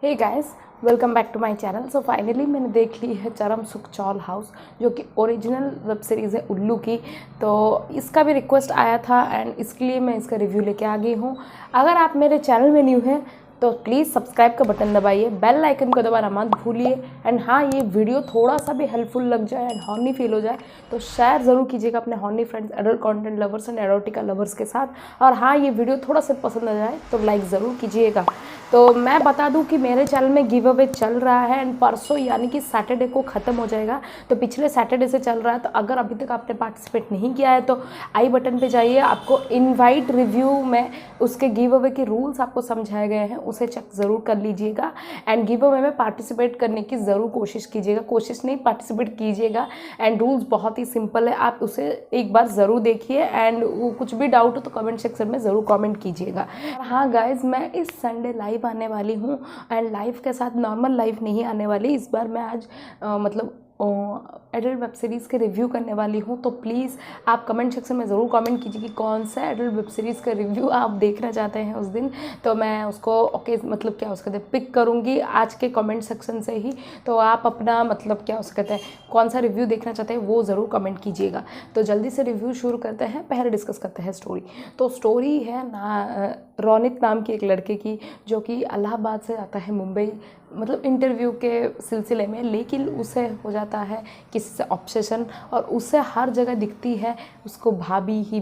Hey guys, welcome back to my channel. So finally मैंने देख ली है चरम सुख चौल हाउस, जो कि ओरिजिनल वेब सीरीज़ है उल्लू की। तो इसका भी रिक्वेस्ट आया था एंड इसके लिए मैं इसका रिव्यू लेके आ गई हूँ। अगर आप मेरे चैनल में न्यू हैं तो प्लीज़ सब्सक्राइब का बटन दबाइए, बेल आइकन को दबाना मत भूलिए। एंड हाँ, ये वीडियो थोड़ा सा भी हेल्पफुल लग जाए एंड हॉर्नी फील हो जाए तो शेयर ज़रूर कीजिएगा अपने horny friends, adult content lovers and erotica lovers के साथ। और हाँ, ये वीडियो थोड़ा सा पसंद आ जाए तो लाइक ज़रूर कीजिएगा। तो मैं बता दूं कि मेरे चैनल में गिव अवे चल रहा है एंड परसों यानी कि सैटरडे को ख़त्म हो जाएगा। तो पिछले सैटरडे से चल रहा है। तो अगर अभी तक आपने पार्टिसिपेट नहीं किया है तो आई बटन पे जाइए, आपको इनवाइट रिव्यू में उसके गिव अवे के रूल्स आपको समझाए गए हैं, उसे चेक ज़रूर कर लीजिएगा। एंड गिव अवे में पार्टिसिपेट करने की ज़रूर कोशिश कीजिएगा, कोशिश नहीं पार्टिसिपेट कीजिएगा। एंड रूल्स बहुत ही सिंपल है, आप उसे एक बार ज़रूर देखिए। एंड कुछ भी डाउट हो तो कमेंट सेक्शन में ज़रूर कमेंट कीजिएगा। हाँ गाइज, मैं इस संडे लाइव आने वाली हूँ एंड लाइव के साथ नॉर्मल लाइव नहीं आने वाली। इस बार मैं आज मतलब एडल्ट वेब सीरीज़ के रिव्यू करने वाली हूँ। तो प्लीज़ आप कमेंट सेक्शन में ज़रूर कमेंट कीजिए कि कौन सा एडल्ट वेब सीरीज़ का रिव्यू आप देखना चाहते हैं उस दिन। तो मैं उसको मतलब क्या उसके कहते हैं पिक करूँगी आज के कमेंट सेक्शन से ही। तो आप अपना मतलब क्या उसके कहते हैं कौन सा रिव्यू देखना चाहते हैं वो ज़रूर कमेंट कीजिएगा। तो जल्दी से रिव्यू शुरू करते हैं। पहले डिस्कस करते हैं स्टोरी। तो स्टोरी है ना रौनित नाम की एक लड़के की, जो कि इलाहाबाद से आता है मुंबई, मतलब इंटरव्यू के सिलसिले में। लेकिन उसे हो जाता है किसी से ऑब्सेशन और उसे हर जगह दिखती है उसको भाभी ही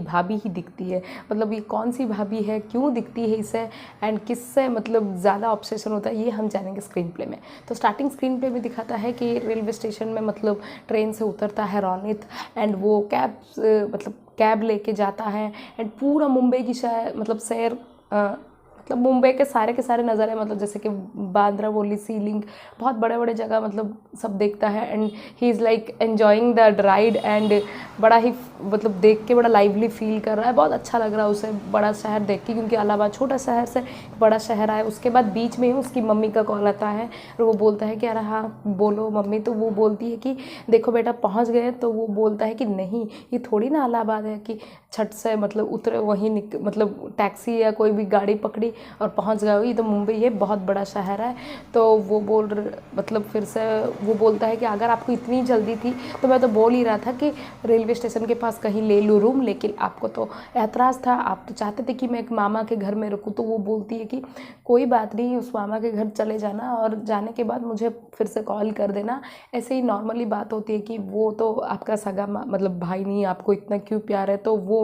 दिखती है। मतलब ये कौन सी भाभी है, क्यों दिखती है इसे एंड किससे मतलब ज़्यादा ऑब्सेशन होता है, ये हम जानेंगे स्क्रीन प्ले में। तो स्टार्टिंग स्क्रीन प्ले में दिखाता है कि रेलवे स्टेशन में मतलब ट्रेन से उतरता है रौनित एंड वो कैब लेके जाता है एंड पूरा मुंबई की मतलब सैर मतलब मुंबई के सारे नज़ारे, मतलब जैसे कि बांद्रा वोली, सीलिंग, बहुत बड़े बड़े जगह मतलब सब देखता है। And he is like enjoying the ride and बड़ा ही मतलब देख के बड़ा लाइवली फील कर रहा है। बहुत अच्छा लग रहा है उसे बड़ा शहर देख के, क्योंकि इलाहाबाद छोटा शहर से बड़ा शहर आया। उसके बाद बीच में ही उसकी मम्मी का कॉल आता है और वो बोलता है कि अरे हाँ बोलो मम्मी। तो वो बोलती है कि देखो बेटा पहुँच गए। तो वो बोलता है कि नहीं, ये थोड़ी ना इलाहाबाद है कि छत से मतलब उतरे वहीं मतलब टैक्सी या कोई भी गाड़ी पकड़ी और पहुंच गए। ये तो मुंबई है, बहुत बड़ा शहर है। तो वो मतलब फिर से वो बोलता है कि अगर आपको इतनी जल्दी थी तो मैं तो बोल ही रहा था कि रेलवे स्टेशन के पास कहीं ले लूँ रूम, लेकिन आपको तो ऐतराज़ था, आप तो चाहते थे कि मैं एक मामा के घर में रुकूँ। तो वो बोलती है कि कोई बात नहीं, उस मामा के घर चले जाना और जाने के बाद मुझे फिर से कॉल कर देना। ऐसे ही नॉर्मली बात होती है कि वो तो आपका सगा मतलब भाई नहीं, आपको इतना क्यों प्यार है। तो वो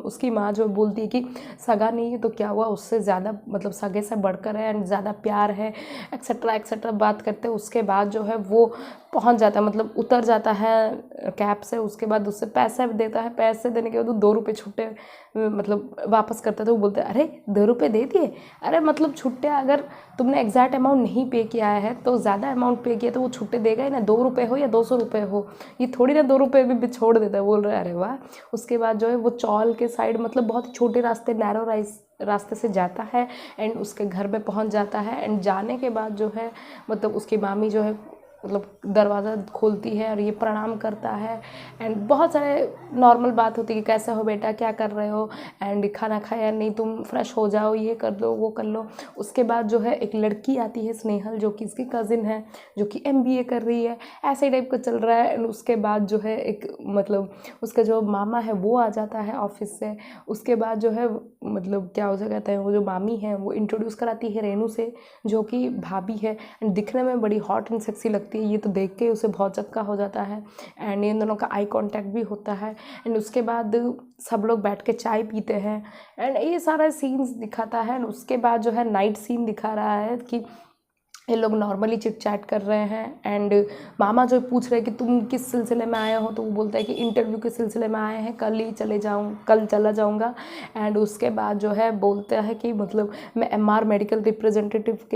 उसकी माँ जो बोलती है कि सगा नहीं है तो क्या हुआ, उससे ज़्यादा मतलब सगे से बढ़कर है एंड ज़्यादा प्यार है, एक्सेट्रा एक्सेट्रा बात करते हैं। उसके बाद जो है वो पहुंच जाता है, मतलब उतर जाता है कैब से। उसके बाद उससे पैसे देता है, पैसे देने के बाद वो 2 रुपये छुट्टे मतलब वापस करता है। तो वो बोलते हैं अरे 2 रुपये दे दिए, अरे मतलब छुट्टे अगर तुमने एग्जैक्ट अमाउंट नहीं पे किया है तो ज़्यादा अमाउंट पे किया तो वो छुट्टे देगा ही ना, 2 रुपये हो या 200 रुपये हो, ये थोड़ी ना 2 रुपये भी छोड़ देता है। बोल रहा है अरे वाह। उसके बाद जो है वो चौल के साइड मतलब बहुत छोटे रास्ते, नैरो रास्ते से जाता है एंड उसके घर में पहुंच जाता है। एंड जाने के बाद जो है मतलब उसकी मामी जो है मतलब दरवाज़ा खोलती है और ये प्रणाम करता है। एंड बहुत सारे नॉर्मल बात होती है कि कैसे हो बेटा, क्या कर रहे हो, एंड खाना खाया नहीं, तुम फ्रेश हो जाओ, ये कर लो वो कर लो। उसके बाद जो है एक लड़की आती है स्नेहल, जो कि इसकी कज़िन है, जो कि MBA कर रही है। ऐसे टाइप का चल रहा है। एंड उसके बाद जो है एक मतलब उसका जो मामा है वो आ जाता है ऑफिस से। उसके बाद जो है मतलब क्या उसे कहते हैं, वो जो मामी है वो इंट्रोड्यूस कराती है रेनू से, जो कि भाभी है एंड दिखने में बड़ी हॉट एंड सेक्सी लगती है। ये तो देख के उसे बहुत चक्का हो जाता है एंड इन दोनों का आई कांटेक्ट भी होता है। एंड उसके बाद सब लोग बैठ के चाय पीते हैं एंड ये सारा सीन्स दिखाता है। एंड उसके बाद जो है नाइट सीन दिखा रहा है कि ये लोग नॉर्मली चिट चैट कर रहे हैं। एंड मामा जो पूछ रहे हैं कि तुम किस सिलसिले में आए हो, तो वो बोलता है कि इंटरव्यू के सिलसिले में आए हैं, कल चला जाऊंगा। एंड उसके बाद जो है बोलता है कि मतलब मैं MR मेडिकल रिप्रेजेंटेटिव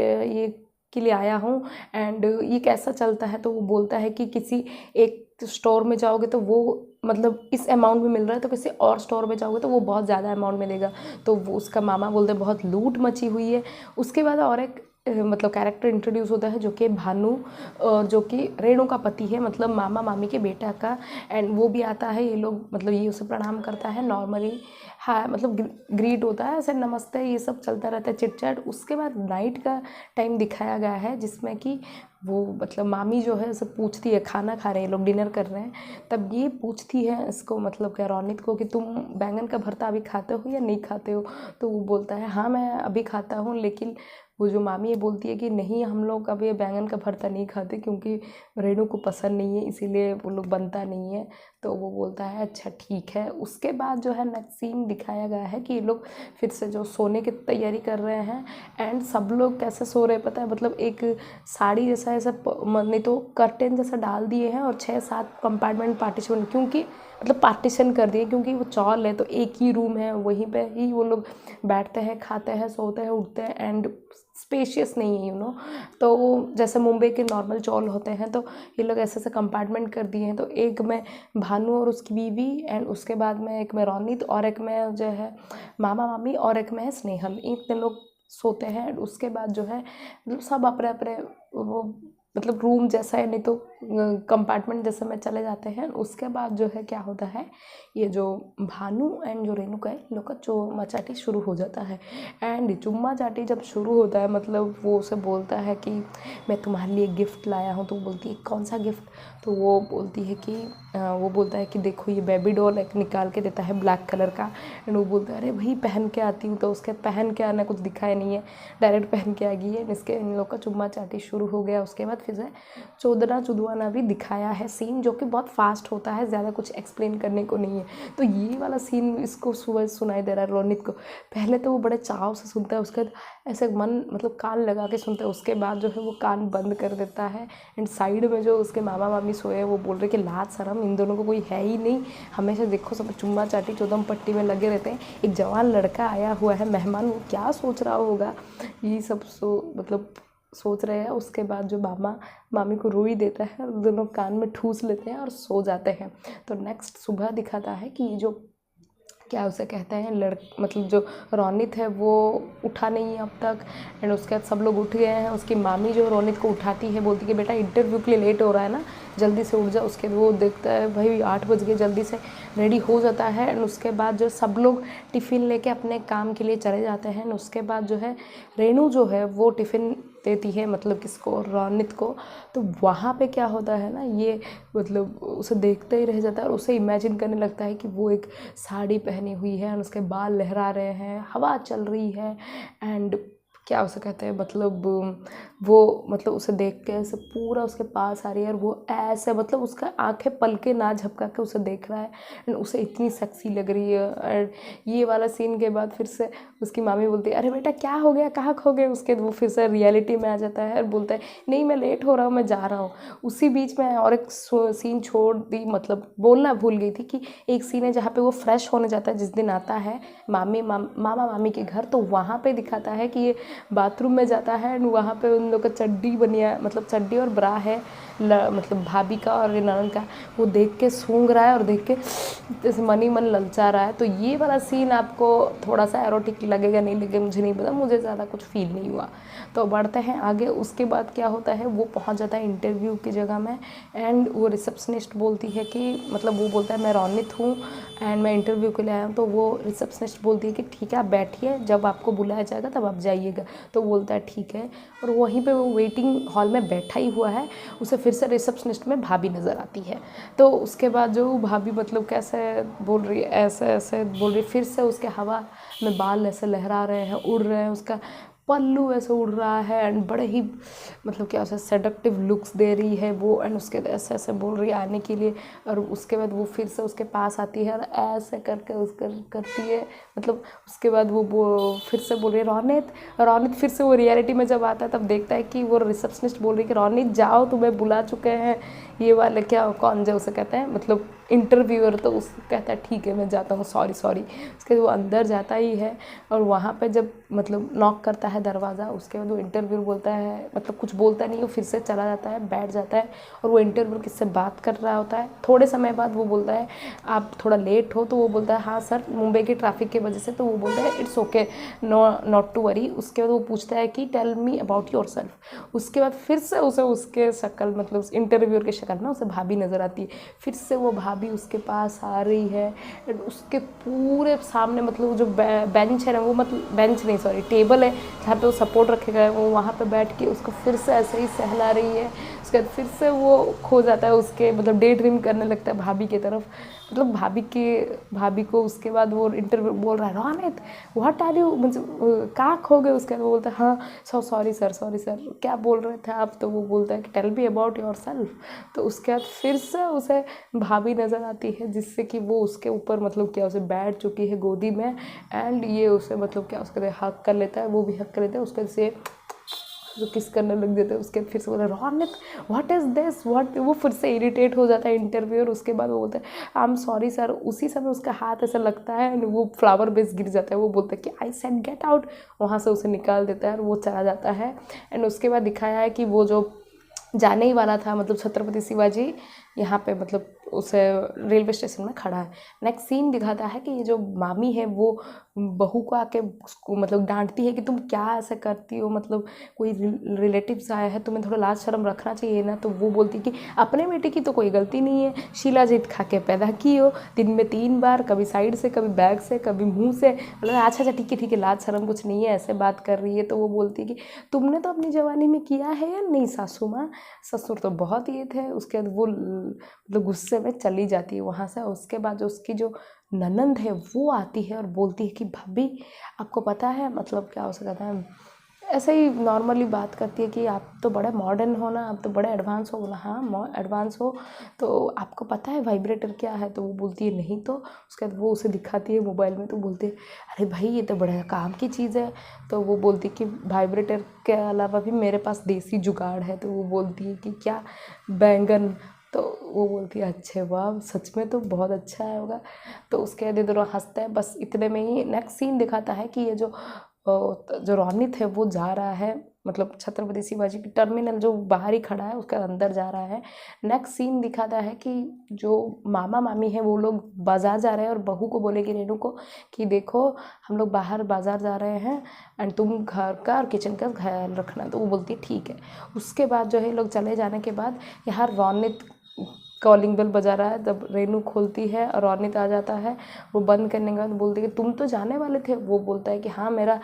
के लिए आया हूँ एंड ये कैसा चलता है। तो वो बोलता है कि किसी एक स्टोर में जाओगे तो वो मतलब इस अमाउंट में मिल रहा है, तो किसी और स्टोर में जाओगे तो वो बहुत ज़्यादा अमाउंट मिलेगा। तो वो उसका मामा बोलते हैं बहुत लूट मची हुई है। उसके बाद और एक मतलब कैरेक्टर इंट्रोड्यूस होता है जो कि भानु जो कि रेणु का पति है, मतलब मामा मामी के बेटा का। एंड वो भी आता है, ये लोग मतलब ये उसे प्रणाम करता है नॉर्मली, हाँ मतलब ग्रीट होता है ऐसे, नमस्ते ये सब चलता रहता है चिट चैट। उसके बाद नाइट का टाइम दिखाया गया है जिसमें कि वो मतलब मामी जो है सब पूछती है, खाना खा रहे हैं लोग, डिनर कर रहे हैं, तब ये पूछती है इसको मतलब क्या रौनित को कि तुम बैंगन का भरता अभी खाते हो या नहीं खाते हो। तो वो बोलता है हाँ मैं अभी खाता हूँ, लेकिन वो जो मामी ये बोलती है कि नहीं हम लोग अभी बैंगन का भरता नहीं खाते क्योंकि रेणु को पसंद नहीं है, इसीलिए वो लोग बनता नहीं है। तो वो बोलता है अच्छा ठीक है। उसके बाद जो है नेक्स्ट सीन दिखाया गया है कि ये लोग फिर से जो सोने की तैयारी कर रहे हैं। एंड सब लोग कैसे सो रहे हैं पता है, मतलब एक साड़ी जैसा ऐसा नहीं तो कर्टेन जैसा डाल दिए हैं और 6-7 कंपार्टमेंट पार्टीशन, क्योंकि मतलब पार्टीशन कर दिए क्योंकि वो चॉल है तो एक ही रूम है, वहीं पे ही वो लोग बैठते हैं, खाते हैं, सोते हैं, उठते हैं। एंड स्पेशियस नहीं है तो जैसे मुंबई के नॉर्मल चॉल होते हैं तो ये लोग ऐसे ऐसे कंपार्टमेंट कर दिए हैं। तो एक में भानु और उसकी बीवी, एंड उसके बाद में एक में रौनित, और एक में जो है मामा मामी, और एक में है स्नेहल। इतने लोग सोते हैं। उसके बाद जो है मतलब सब अपने अपने वो मतलब रूम जैसा है नहीं तो कंपार्टमेंट जैसे में चले जाते हैं। उसके बाद जो है क्या होता है, ये जो भानु एंड जो रेणुका है इन लोग का चुम्मा चाटी शुरू हो जाता है। एंड चुम्मा चाटी जब शुरू होता है मतलब वो उसे बोलता है कि मैं तुम्हारे लिए गिफ्ट लाया हूँ। तो वो बोलती है कौन सा गिफ्ट। तो वो बोलती है कि वो बोलता है कि देखो ये बेबी डॉल एक निकाल के देता है ब्लैक कलर का। एंड वो बोलता है अरे वही पहन के आती हूँ। तो उसके पहन के आना कुछ दिखाया नहीं है, डायरेक्ट पहन के आ गई है। इसके इन लोग का चुम्मा चाटी शुरू हो गया। उसके बाद फिर से चोदना चुदवाना भी दिखाया है सीन, जो कि बहुत फास्ट होता है, ज़्यादा कुछ एक्सप्लेन करने को नहीं है। तो ये वाला सीन इसको सुबह सुनाई दे रहा है रोनित को। पहले तो वो बड़े चाव से सुनता है, उसके बाद ऐसे मन मतलब कान लगा के सुनता है। उसके बाद जो है वो कान बंद कर देता है। एंड साइड में जो उसके मामा मामी सोए हैं वो बोल रहे कि लाज शर्म इन दोनों को कोई है ही नहीं, हमेशा देखो सब चुम्मा चाटी चौदम पट्टी में लगे रहते हैं। एक जवान लड़का आया हुआ है मेहमान, वो क्या सोच रहा होगा, ये सब मतलब सोच रहे हैं। उसके बाद जो मामा मामी को रुई देता है और दोनों कान में ठूस लेते हैं और सो जाते हैं। तो नेक्स्ट सुबह दिखाता है कि जो क्या उसे कहते हैं मतलब जो रौनित है वो उठा नहीं है अब तक। एंड उसके बाद सब लोग उठ गए हैं। उसकी मामी जो रौनित को उठाती है, बोलती है कि बेटा इंटरव्यू के लिए लेट हो रहा है ना, जल्दी से उठ जा। उसके बाद वो देखता है भाई 8 बज गए, जल्दी से रेडी हो जाता है। एंड उसके बाद जो सब लोग टिफ़िन लेके अपने काम के लिए चले जाते हैं। उसके बाद जो है रेणु जो है वो टिफ़िन देती है मतलब किसको, रौनित को। तो वहाँ पे क्या होता है ना, ये मतलब उसे देखते ही रह जाता है और उसे इमेजिन करने लगता है कि वो एक साड़ी पहनी हुई है और उसके बाल लहरा रहे हैं, हवा चल रही है। एंड क्या उसे कहते हैं मतलब वो मतलब उसे देख के ऐसे पूरा उसके पास आ रही है और वो ऐसे मतलब उसका आंखें पलके ना झपका के उसे देख रहा है। एंड उसे इतनी सेक्सी लग रही है। और ये वाला सीन के बाद फिर से उसकी मामी बोलती है अरे बेटा क्या हो गया, कहाँ खो गए। उसके वो फिर से रियलिटी में आ जाता है और बोलता है नहीं मैं लेट हो रहा हूँ, मैं जा रहा हूँ। उसी बीच में और एक सीन छोड़ दी, मतलब बोलना भूल गई थी कि एक सीन है जहाँ पे वो फ्रेश होने जाता है जिस दिन आता है मामा मामी के घर। तो वहाँ पे दिखाता है कि ये बाथरूम में जाता है एंड वहाँ पे उन लोग का चड्डी बनिया मतलब चड्डी और ब्रा है मतलब भाभी का और ननद का। वो देख के सूंघ रहा है और देख के जैसे मन ही मन ललचा रहा है। तो ये वाला सीन आपको थोड़ा सा एरोटिक लगेगा नहीं लगेगा मुझे नहीं पता, मुझे ज़्यादा कुछ फील नहीं हुआ। तो बढ़ते हैं आगे। उसके बाद क्या होता है, वो पहुँच जाता है इंटरव्यू की जगह में। एंड वो रिसेप्शनिस्ट बोलती है कि मतलब वो बोलता है मैं रौनित हूँ एंड मैं इंटरव्यू के लिए आया हूँ। तो वो रिसेप्शनिस्ट बोलती है कि ठीक है आप बैठिए, जब आपको बुलाया जाएगा तब आप जाइएगा। तो बोलता है ठीक है। और वहीं पे वो वेटिंग हॉल में बैठा ही हुआ है, उसे फिर से रिसेप्शनिस्ट में भाभी नज़र आती है। तो उसके बाद जो भाभी मतलब कैसे बोल रही है, ऐसे ऐसे बोल रही है, फिर से उसके हवा में बाल ऐसे लहरा रहे हैं, उड़ रहे हैं, उसका पल्लू ऐसे उड़ रहा है एंड बड़े ही मतलब क्या ऐसे सेडक्टिव लुक्स दे रही है वो। एंड उसके ऐसे ऐसे बोल रही है आने के लिए। और उसके बाद वो फिर से उसके पास आती है और ऐसे करके उसका करती है। मतलब उसके बाद वो फिर से बोल रही है रौनित। रौनित फिर से वो रियलिटी में जब आता है तब देखता है कि वो रिसेप्शनिस्ट बोल रही है कि रौनित जाओ तुम्हें बुला चुके हैं। ये वाले क्या कौन जो उसे कहते हैं मतलब इंटरव्यूअर तो उस कहता है ठीक है मैं जाता हूँ, सॉरी सॉरी। उसके बाद वो अंदर जाता ही है और वहाँ पे जब मतलब नॉक करता है दरवाज़ा, उसके बाद वो इंटरव्यूअर बोलता है, मतलब कुछ बोलता नहीं, वो फिर से चला जाता है, बैठ जाता है और वो इंटरव्यूअर किससे बात कर रहा होता है। थोड़े समय बाद वो बोलता है आप थोड़ा लेट हो, तो वो बोलता है हाँ सर मुंबई की ट्रैफिक की वजह से। तो वो बोलता है it's okay, not to worry. उसके बाद वो पूछता है कि tell me about yourself. उसके बाद फिर से उसे उसके शक्ल, मतलब उस इंटरव्यूअर की शक्ल ना उसे भाभी नज़र आती है। फिर से वो भाभी उसके पास आ रही है एंड उसके पूरे सामने मतलब जो बेंच है ना, वो मतलब बेंच नहीं सॉरी टेबल है जहाँ पे वो सपोर्ट रखे गए, वो वहाँ पे बैठ के उसको फिर से ऐसे ही सहला रही है। उसके बाद फिर से वो खो जाता है उसके, मतलब डे ड्रीम करने लगता है भाभी की तरफ, मतलब भाभी को। उसके बाद वो इंटरव्यू बोल रहा है रोनित व्हाट आर यू, मतलब कहाँ खो गए। उसके बाद वो बोलता है हाँ सॉरी सर क्या बोल रहे थे आप। तो वो बोलता है कि tell me about yourself. तो उसके बाद फिर से उसे भाभी नज़र आती है, जिससे कि वो उसके ऊपर मतलब क्या उसे बैठ चुकी है गोदी में एंड ये उसे मतलब क्या उसके हक कर लेता है, वो भी हक कर लेता है उसके से जो किस करने लग जाते हैं। उसके फिर से बोला Ronit what is this what, वो फिर से इरिटेट हो जाता है इंटरव्यूअर। उसके बाद वो बोलता है आई एम सॉरी सर। उसी समय उसका हाथ ऐसा लगता है एंड वो फ्लावर बेस गिर जाता है। वो बोलता है कि आई सेड गेट आउट, वहाँ से उसे निकाल देता है और वो चला जाता है। एंड उसके बाद दिखाया है कि वो जो जाने ही वाला था, मतलब छत्रपति शिवाजी यहाँ पे मतलब उसे रेलवे स्टेशन में खड़ा है। नेक्स्ट सीन दिखाता है कि ये जो मामी है वो बहू को आके उसको मतलब डांटती है कि तुम क्या ऐसा करती हो, मतलब कोई रिलेटिव्स आया है, तुम्हें थोड़ा लाज शर्म रखना चाहिए ना। तो वो बोलती कि अपने बेटे की तो कोई गलती नहीं है, शिलाजीत खा के पैदा की हो, दिन में 3 बार, कभी साइड से, कभी बैग से, कभी मुँह से। मतलब अच्छा ठीक है लाज शर्म कुछ नहीं है, ऐसे बात कर रही है। तो वो बोलती है कि तुमने तो अपनी जवानी में किया है या नहीं सासू माँ, ससुर तो बहुत ये थे। उसके बाद वो मतलब गुस्से में चली जाती है वहाँ से। उसके बाद जो उसकी जो ननंद है वो आती है और बोलती है कि भाभी आपको पता है, मतलब क्या हो सकता है, ऐसे ही नॉर्मली बात करती है कि आप तो बड़े मॉडर्न हो ना, आप तो बड़े एडवांस हो। बोला हाँ एडवांस हो, तो आपको पता है वाइब्रेटर क्या है। तो वो बोलती है नहीं। तो उसके बाद वो उसे दिखाती है मोबाइल में। तो बोलती है अरे भाई ये तो बड़ा काम की चीज़ है। तो वो बोलती है कि वाइब्रेटर के अलावा भी मेरे पास देसी जुगाड़ है। तो वो बोलती है कि क्या, बैंगन। तो वो बोलती है अच्छे वाह सच में तो बहुत अच्छा है होगा। तो उसके बाद ये दोनों हंसते हैं। बस इतने में ही नेक्स्ट सीन दिखाता है कि ये जो रोनित है वो जा रहा है, मतलब छत्रपति शिवाजी की टर्मिनल जो बाहर ही खड़ा है उसके अंदर जा रहा है। नेक्स्ट सीन दिखाता है कि जो मामा मामी है वो लोग बाज़ार जा रहे हैं और बहू को बोलेगी रेनू को कि देखो हम लोग बाहर बाज़ार जा रहे हैं एंड तुम घर का और किचन का ख्याल रखना। तो वो बोलती है ठीक है। उसके बाद जो है लोग चले जाने के बाद यहाँ रोनित कॉलिंग बेल बजा रहा है। तब रेनू खोलती है और रोनित आ जाता है। वो बंद करने के बाद बोलती है कि तुम तो जाने वाले थे। वो बोलता है कि हाँ मेरा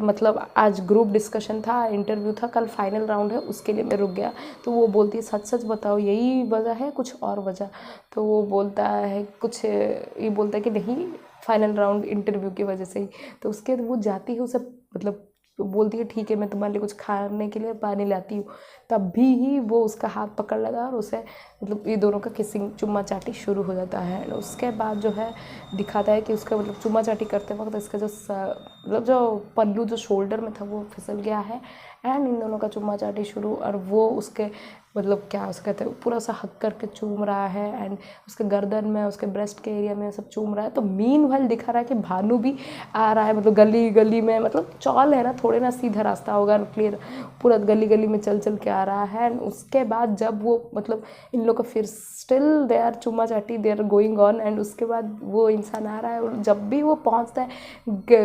मतलब आज ग्रुप डिस्कशन था, इंटरव्यू था, कल फाइनल राउंड है, उसके लिए मैं रुक गया। तो वो बोलती है सच सच बताओ यही वजह है कुछ और वजह। तो वो बोलता है कुछ ये बोलता है कि नहीं फाइनल राउंड इंटरव्यू की वजह से ही। तो उसके बाद वो जाती है उसे मतलब बोलती है ठीक है मैं तुम्हारे लिए कुछ खाने के लिए पानी लाती हूँ। तभी ही वो उसका हाथ पकड़ लेता है और उसे मतलब ये दोनों का किसिंग चुम्मा चाटी शुरू हो जाता है। उसके बाद जो है दिखाता है कि उसका मतलब चुम्मा चाटी करते वक्त इसका जो मतलब जो पल्लू जो शोल्डर में था वो फिसल गया है एंड इन दोनों का चुम्मा चाटी शुरू। और वो उसके मतलब क्या उसका कहते हैं पूरा सा हक करके चूम रहा है एंड उसके गर्दन में उसके ब्रेस्ट के एरिया में सब चूम रहा है। तो मीनवाइल दिखा रहा है कि भानु भी आ रहा है, मतलब गली गली में, मतलब चौल है ना थोड़े ना सीधा रास्ता होगा क्लियर, पूरा गली गली में चल चल के आ रहा है। एंड उसके बाद जब वो मतलब इन लोग का फिर स्टिल दे आर चुम्मा चाटी they are going on and उसके बाद वो इंसान आ रहा है और जब भी वो पहुंचता है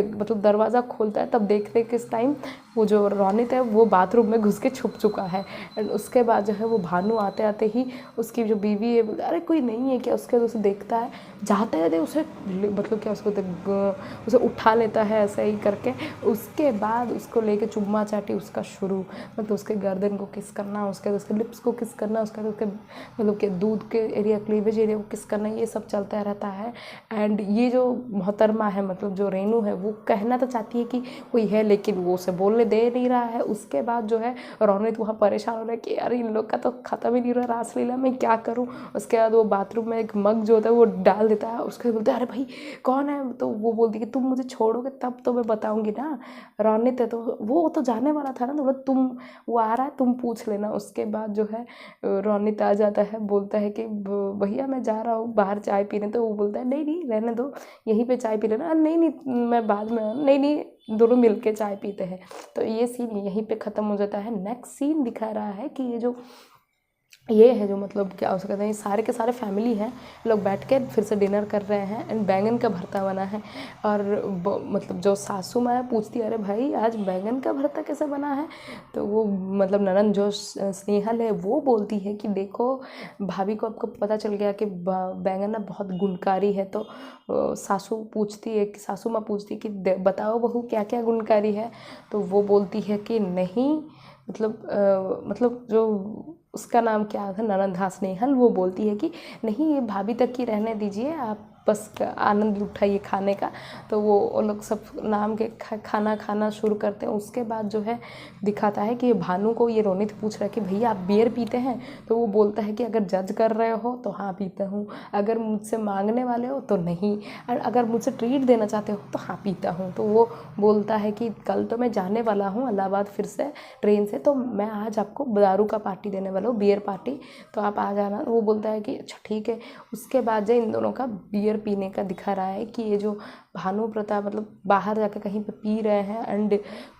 मतलब दरवाज़ा खोलता है तब देखते किस टाइम वो जो रोनित है वो बाथरूम में घुस के छुप चुका है। एंड उसके बाद जो है वो भानु आते आते ही उसकी जो बीवी है बोलती अरे कोई नहीं है क्या। उसके बाद उसे देखता है जाते जाते उसे मतलब क्या उसको उसे उठा लेता है ऐसे ही करके। उसके बाद उसको लेके चुम्मा चाटी उसका शुरू, मतलब उसके गर्दन को किस करना, उसके बाद उसके लिप्स को किस करना, उसके बाद उसके मतलब के दूध के एरिया क्लीवेज एरिया को किस करना, ये सब चलता रहता है। एंड ये जो मोहतरमा है मतलब जो रेनू है वो कहना तो चाहती है कि कोई है लेकिन वो उसे बोल होने दे नहीं रहा है। उसके बाद जो है रोनित वहाँ परेशान हो रहा है कि यार इन लोग का तो ख़त्म ही नहीं हो रहा रासलीला, मैं क्या करूँ। उसके बाद वो बाथरूम में एक मग जो होता है वो डाल देता है। उसके बाद बोलते हैं अरे भाई कौन है, तो वो बोलती है कि तुम मुझे छोड़ोगे तब तो मैं बताऊँगी ना। रोनित है तो वो तो जाने वाला था ना, तो बोला तुम, वो आ रहा है तुम पूछ लेना। उसके बाद जो है रोनित आ जाता है, बोलता है कि भैया मैं जा रहा हूँ बाहर चाय पीने। तो वो बोलता है नहीं नहीं रहने दो, यहीं पे चाय पी लेना। नहीं नहीं मैं बाद में, नहीं नहीं दोनों मिल के चाय पीते हैं। तो ये सीन यहीं पे ख़त्म हो जाता है। नेक्स्ट सीन दिखा रहा है कि ये है जो मतलब क्या हो सकता है, ये सारे के सारे फैमिली हैं, लोग बैठ के फिर से डिनर कर रहे हैं एंड बैंगन का भरता बना है। और मतलब जो सासू माँ पूछती है अरे भाई आज बैंगन का भरता कैसे बना है, तो वो मतलब ननद जो स्नेहल है वो बोलती है कि देखो भाभी को आपको पता चल गया कि बैंगन ना बहुत गुणकारी है। तो सासू पूछती है कि सासू माँ पूछती है कि बताओ बहू क्या क्या गुणकारी है। तो वो बोलती है कि नहीं मतलब जो उसका नाम क्या था, ननद हाँ स्नेहल, वो बोलती है कि नहीं ये भाभी तक ही रहने दीजिए, आप बस आनंद उठाइए खाने का। तो वो लोग सब नाम के खाना खाना शुरू करते हैं। उसके बाद जो है दिखाता है कि भानु को ये रोनित पूछ रहा है कि भैया आप बियर पीते हैं। तो वो बोलता है कि अगर जज कर रहे हो तो हाँ पीता हूँ, अगर मुझसे मांगने वाले हो तो नहीं, और अगर मुझसे ट्रीट देना चाहते हो तो हाँ पीता हूँ। तो वो बोलता है कि कल तो मैं जाने वाला हूँ इलाहाबाद फिर से ट्रेन से, तो मैं आज आपको दारू का पार्टी देने वाला हूँ, बियर पार्टी, तो आप आ जाना। वो बोलता है कि अच्छा ठीक है। उसके बाद जो इन दोनों का बियर पीने का दिखा रहा है कि ये जो भानु प्रताप मतलब बाहर जाकर कहीं पे पी रहे हैं एंड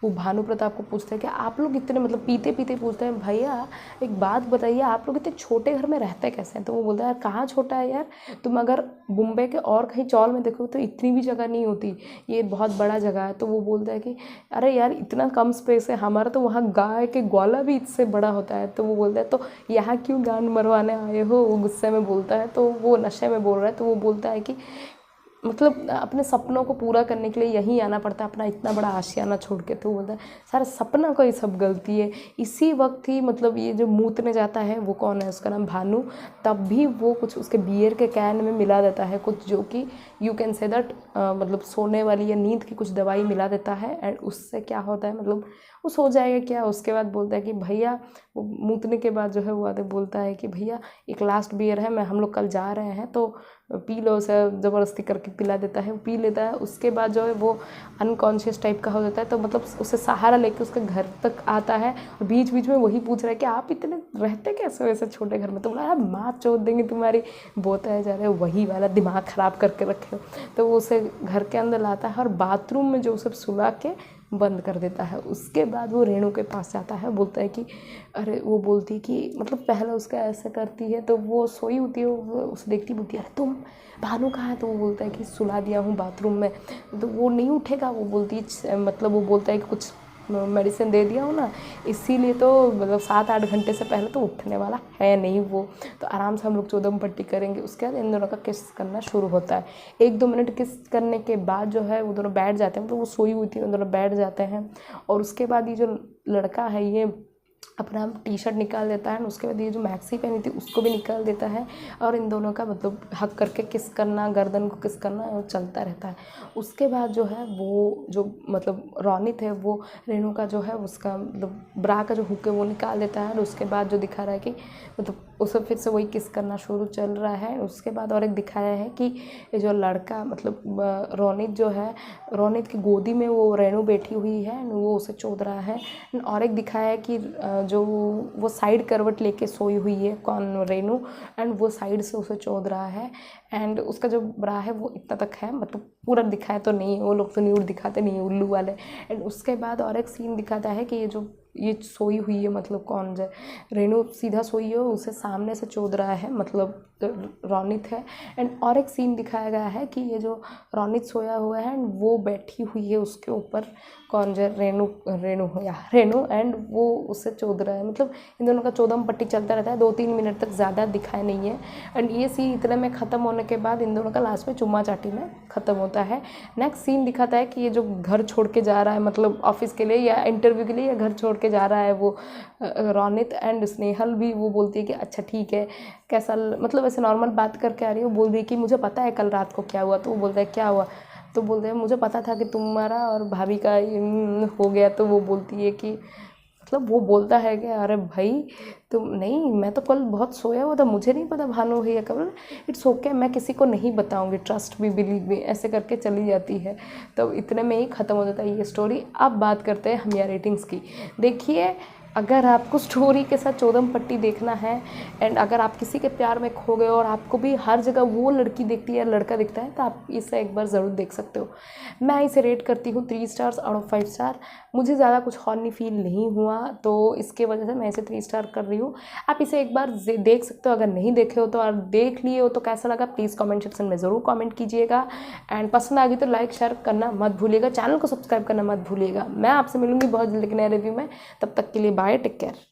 वो भानु प्रताप को पूछते हैं कि आप लोग इतने मतलब पीते पीते पूछते हैं भैया एक बात बताइए आप लोग इतने छोटे घर में रहते कैसे हैं। तो वो बोलता है यार कहाँ छोटा है यार, तुम अगर मुंबई के और कहीं चौल में देखो तो इतनी भी जगह नहीं होती, ये बहुत बड़ा जगह है। तो वो बोलता है कि अरे यार इतना कम स्पेस है, हमारा तो वहाँ गाय के ग्वाला भी इससे बड़ा होता है। तो वो बोलता है तो यहाँ क्यों गांड मरवाने आए हो, वो गुस्से में बोलता है। तो वो नशे में बोल रहा है। तो वो बोलता है कि मतलब अपने सपनों को पूरा करने के लिए यहीं आना पड़ता है, अपना इतना बड़ा आशियाना छोड़ के। तो बोलता है सारा सपना का ही सब गलती है। इसी वक्त ही मतलब ये जो मूतने जाता है वो कौन है, उसका नाम भानु, तब भी वो कुछ उसके बियर के कैन में मिला देता है कुछ, जो कि यू कैन से दैट मतलब सोने वाली या नींद की कुछ दवाई मिला देता है। एंड उससे क्या होता है मतलब वो सो जाएगा क्या। उसके बाद बोलता है कि भैया, वो मूतने के बाद जो है वो आते बोलता है कि भैया एक लास्ट बियर है, मैं हम लोग कल जा रहे हैं तो पी लो। उसे ज़बरदस्ती करके पिला देता है, वो पी लेता है। उसके बाद जो है वो अनकॉन्शियस टाइप का हो जाता है। तो मतलब उसे सहारा लेके उसके घर तक आता है और बीच बीच में वही पूछ रहा है कि आप इतने रहते कैसे वैसे छोटे घर में। तो बोला यार माँ चोद देंगे तुम्हारी, बोलता है जा रहे वही वाला दिमाग ख़राब करके रखे हो। तो वो उसे घर के अंदर लाता है और बाथरूम में जो उसे सुला के बंद कर देता है। उसके बाद वो रेणु के पास जाता है, बोलता है कि अरे, वो बोलती है कि मतलब पहले उसका ऐसा करती है तो वो सोई होती है, वो उसे देखती बोलती है अरे तुम भानु कहाँ है। तो वो बोलता है कि सुला दिया हूँ बाथरूम में। तो वो नहीं उठेगा, वो बोलती है मतलब वो बोलता है कि कुछ मेडिसिन दे दिया हूँ ना, इसीलिए तो मतलब 7-8 घंटे से पहले तो उठने वाला है नहीं वो। तो आराम से हम लोग चौदम पट्टी करेंगे। उसके बाद इन दोनों का किस करना शुरू होता है। 1-2 मिनट किस करने के बाद जो है वो दोनों बैठ जाते हैं, मतलब वो सोई हुई थी, उन दोनों बैठ जाते हैं। और उसके बाद ये जो लड़का है ये अपना टी शर्ट निकाल देता है, उसके बाद ये जो मैक्सी पहनी थी उसको भी निकाल देता है। और इन दोनों का मतलब हक करके किस करना, गर्दन को किस करना, वो चलता रहता है। उसके बाद जो है वो जो मतलब रोनित है वो रेणु का जो है उसका मतलब ब्रा का जो हुक है वो निकाल देता है। और उसके बाद जो दिखा रहा है कि मतलब उसे फिर से वही किस करना शुरू चल रहा है। उसके बाद और एक दिखाया है कि ये जो लड़का मतलब रोनित जो है, रोनित की गोदी में वो रेणु बैठी हुई है, वो उसे चोद रहा है। और एक दिखाया है कि जो वो साइड करवट लेके सोई हुई है कौन, रेणु, एंड वो साइड से उसे चोद रहा है। एंड उसका जो ब्रा है वो इतना तक है, मतलब पूरा दिखाया तो नहीं है, वो लोग तो न्यूड दिखाते नहीं है उल्लू वाले। एंड उसके बाद और एक सीन दिखाता है कि ये सोई हुई है मतलब कौन जो रेणु सीधा सोई है, उसे सामने से चोद रहा है मतलब रोनित है। एंड और एक सीन दिखाया गया है कि ये जो रोनित सोया हुआ है एंड वो बैठी हुई है उसके ऊपर कौन जो रेणु एंड वो उससे चोद रहा है। मतलब इन दोनों का चौदम पट्टी चलता रहता है, 2-3 मिनट तक ज़्यादा दिखाया नहीं है। एंड ये सीन इतने में ख़त्म होने के बाद इन दोनों का लास्ट में चुम्मा चाटी में ख़त्म होता है। नेक्स्ट सीन दिखाता है कि ये जो घर छोड़ के जा रहा है मतलब ऑफिस के लिए या इंटरव्यू के लिए, या घर छोड़ के जा रहा है वो रोनित। एंड स्नेहल भी वो बोलती है कि अच्छा ठीक है कैसा, मतलब ऐसे नॉर्मल बात करके आ रही है। वो बोल रही है कि मुझे पता है कल रात को क्या हुआ। तो वो बोलता है क्या हुआ। तो बोलते हैं मुझे पता था कि तुम्हारा और भाभी का हो गया। तो वो बोलती है कि मतलब वो बोलता है कि अरे भाई तुम नहीं, मैं तो कल बहुत सोया हुआ था, मुझे नहीं पता भानु है या कब। इट्स ओके, मैं किसी को नहीं बताऊंगी, ट्रस्ट मी, बिलीव मी, ऐसे करके चली जाती है। तो इतने में ही ख़त्म हो जाता है ये स्टोरी। अब बात करते हैं हम यहाँ रेटिंग्स की। देखिए, अगर आपको स्टोरी के साथ चौदम पट्टी देखना है एंड अगर आप किसी के प्यार में खो गए और आपको भी हर जगह वो लड़की दिखती है या लड़का दिखता है, तो आप इसे एक बार ज़रूर देख सकते हो। मैं इसे रेट करती हूँ 3 स्टार्स आउट ऑफ 5 स्टार। मुझे ज़्यादा कुछ हॉर्नी फील नहीं हुआ, तो इसके वजह से मैं इसे 3 स्टार कर रही हूँ। आप इसे एक बार देख सकते हो, अगर नहीं देखे हो तो, और देख लिए हो तो कैसा लगा प्लीज़ कमेंट सेक्शन में ज़रूर कमेंट कीजिएगा। एंड पसंद आ गई तो लाइक शेयर करना मत भूलिएगा, चैनल को सब्सक्राइब करना मत भूलिएगा। मैं आपसे मिलूंगी बहुत जल्दी एक नए रिव्यू में, तब तक के लिए बाय, टेक केयर।